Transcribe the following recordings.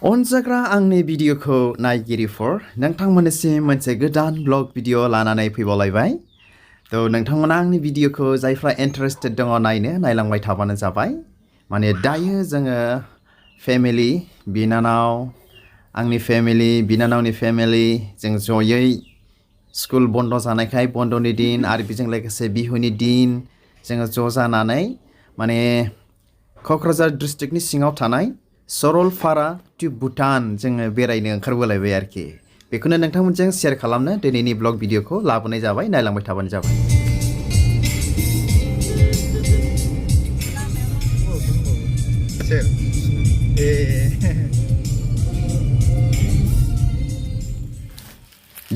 अनजाग्रा आंनि भिडिअखौ नायगिरिफोर नोंथांमोननिसिम मोनसे गोदान ब्लग भिडिअ लानानै फैबावलायबाय। नोंथांमोना आंनि भिडिअखौ जायफ्रा इन्टारेस्टेड दङ नायलांबाय थाबानो जाबाय। माने दायो जोङो फेमिलि बिनानाव आंनि फेमिलि बिनानावनि फेमिलि जों जयै स्कुल बन्द जानायखाय बन्दनि दिन आरो बेजों लोगोसे बिहुनि दिन जोङो ज' जानानै माने क'क्राझार डिस्ट्रिक्टनि सिङाव थानाय सरलपारा टु भुटान जोङो बेरायनो ओंखारबोलायबाय आरोखि। बेखौनो नोंथांमोनजों शेयार खालामनो दिनैनि ब्लग भिडिअखौ लाबोनाय जाबाय, नायलांबाय थाबानो जाबाय।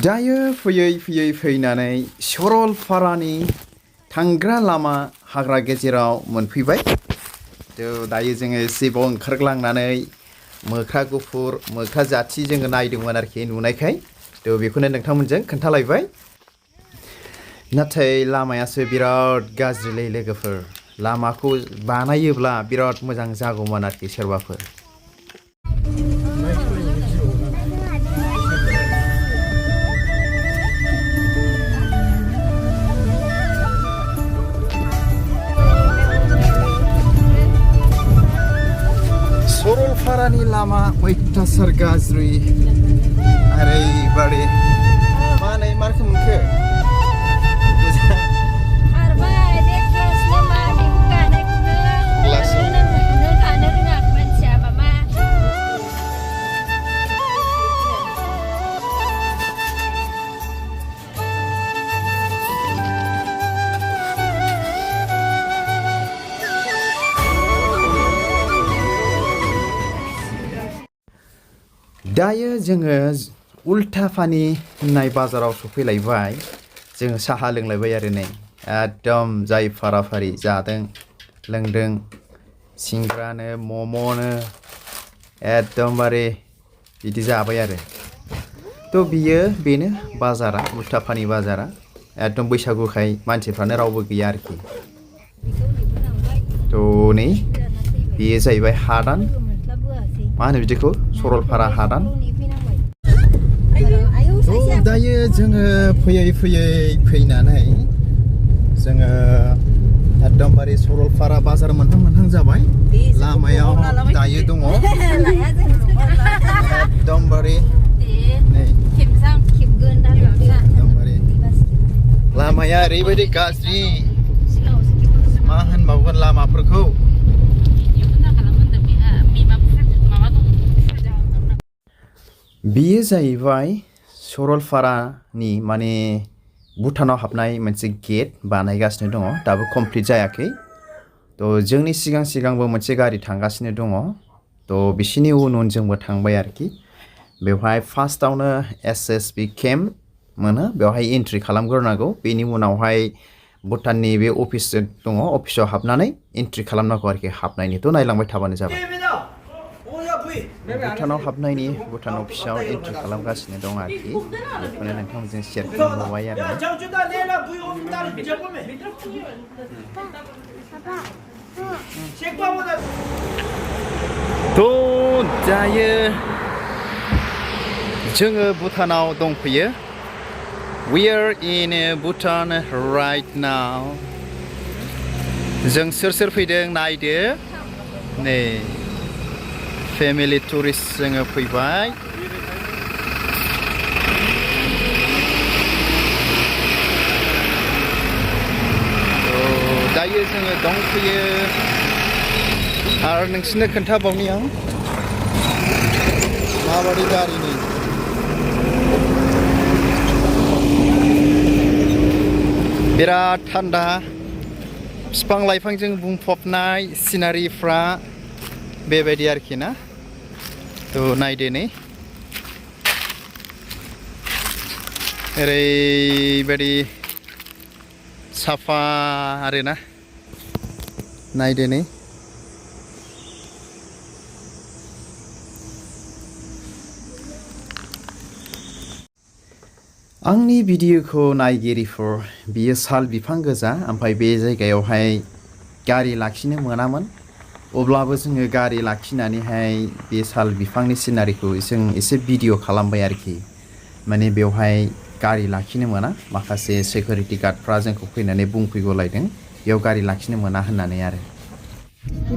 दायो फैयै फैनानै सरलपारानि थांग्रा लामा हाग्रा गेजेराव मोनफैबाय। दायो जोङो एसेबाव ओंखारग्लांनानै मोख्रा गुफुर मोख्रा जाथि जोङो नायदोंमोन आरोखि नुनायखाय। बेखौनो नोंथांमोनजों खोन्थालायबाय। नाथाय लामायासो बिराद गाज्रिलै लोगोफोर। लामाखौ बानायोब्ला बिराद मोजां जागौमोन आरोखि सोरबाफोर। सरलपारानि लामा अयथासार गाज्रि। ओरैबादि मा रोखोम मोनखो? दायो जोङो उल्था फानि होननाय बाजाराव सफैलायबाय। जोङो साहा लोंलायबाय आरो नै एकदम जाय फाराफारि जादों लोंदों सिंग्रानो मम'नो एकदमबारे बिदि जाबाय आरो। बेनो बाजारा उल्था फानि बाजारा। एकदम बैसागुखाय मानसिफ्रानो रावबो गैया आरोखि। नै बेयो जाहैबाय हादान। मा होनो बिदिखौ? सरलपारा हादान। दायो जोङो फैनानै जोङो एकदमबारे सरलपारा बाजार मोनहां जाबाय। लामायाव दायो दङ एकदमबारे लामाया ओरैबायदि गाज्रि मा होनबावगोन लामाफोरखौ। बेयो जाहैबाय सरलपारानि माने भुटानाव हाबनाय मोनसे गेट बानायगासिनो दङ, दाबो कमप्लिट जायाखै। जोंनि सिगांबो मोनसे गारि थांगासिनो दङ। बिसिनि उन जोंबो थांबाय आरोखि। बेवहाय फार्स्टआवनो SSB केम्प मोनो, बेवहाय एन्ट्रि खालामग्रोनांगौ। बेनि उनावहाय भुटाननि बे अफिस दङ, अफिसाव हाबनानै एन्ट्रि खालामनांगौ आरोखि। हाबनायनि नायलांबाय थाबानो जाबाय। भुटानाव हाबनायनि भुटान अफिसाव एन्ट्रि खालामगासिनो दं आरोखि। बेखौनो नोंथांमोनजों शेयार खालामबावबाय आरो। दायो जोङो भुटानाव दंफैयो। We are in Bhutan right now. जों सोर फैदों नायदो। नै फेमिलि टुरिस्ट जोङो फैबाय। दायो जोङो दंफैयो आरो नोंसिनो खोन्थाबावनि आं माबादि गारिनि। बिराद थान्दा, बिफां लाइफांजों बुंफबनाय सिनारिफ्रा बेबायदि आरोखि ना। नायदो नै ओरैबायदि साफा आरोना। नायदो नै आंनि भिडिअखौ नायगिरिफोर, बियो साल बिफां गोजा। ओमफ्राय बे जायगायावहाय गारि लाखिनो मोनामोन। अब्लाबो जोङो गारि लाखिनानैहाय बे साल बिफांनि सिनारिखौ जों एसे भिडिअ खालामबाय आरोखि माने बेवहाय गारि लाखिनो मोना माखासे सिकिउरिटि गार्डफ्रा जोंखौ फैनानै बुंफैगलायदों बेयाव गारि लाखिनो मोना होननानै आरो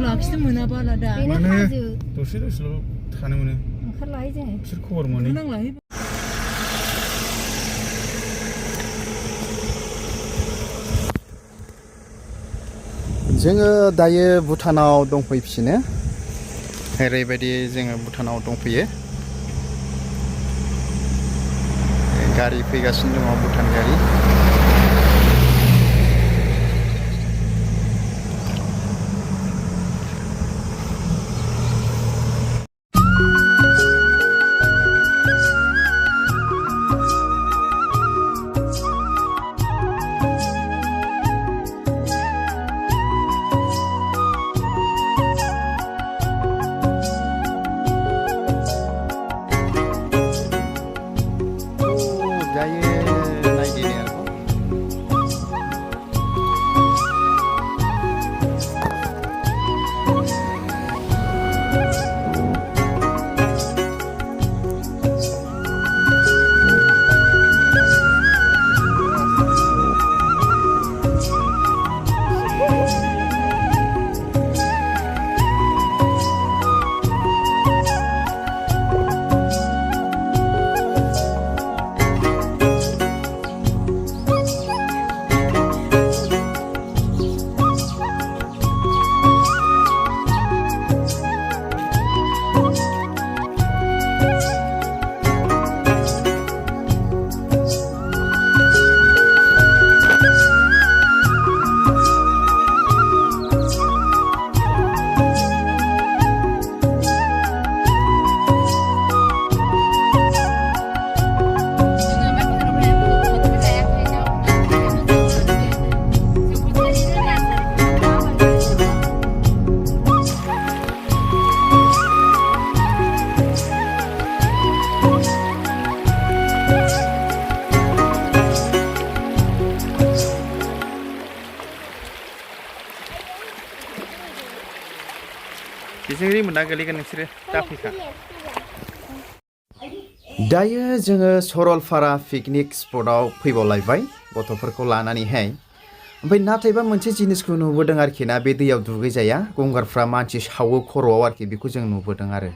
लाखिनो मोनाबा दा माने दसे दसेल' थानो मोनो ओंखारलाहाय जोङो बिसोर खबर मोनो जोङो दायो भुटानाव दंफैफिनो ओरैबायदि जोङो भुटानाव दंफैयो गारि फैगासिनो दङ भुटान गारि बेजों रिमोना गोलैगोन नोंसोरो दाफैखा दायो जोङो सरलपारा पिकनिक स्पटआव फैबावलायबाय गथ'फोरखौ लानानैहाय ओमफ्राय नाथायबा मोनसे जिनिसखौ नुबोदों आरोखि ना बे दैयाव दुगैजाया गंगारफ्रा मानसि सावो खर'आव आरोखि बेखौ जों नुबोदों आरो